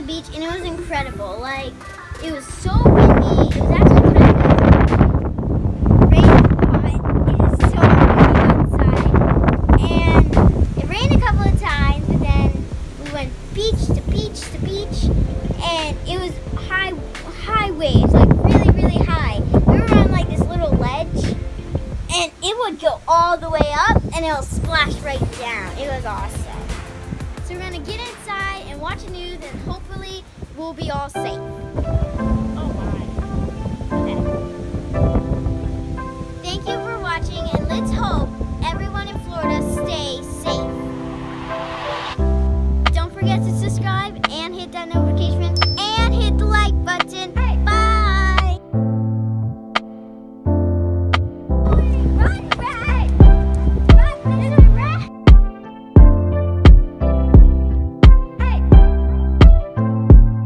beach, and it was incredible. Like, it was so windy. It was actually kind of raining hot. It is so windy outside. And it rained a couple of times, but then we went beach to beach to beach, and it was high waves, like really, really high. We were on like this little ledge, and it would go all the way up, and it'll splash right down. It was awesome. So we're gonna get inside and watch the news, and hopefully we'll be all safe.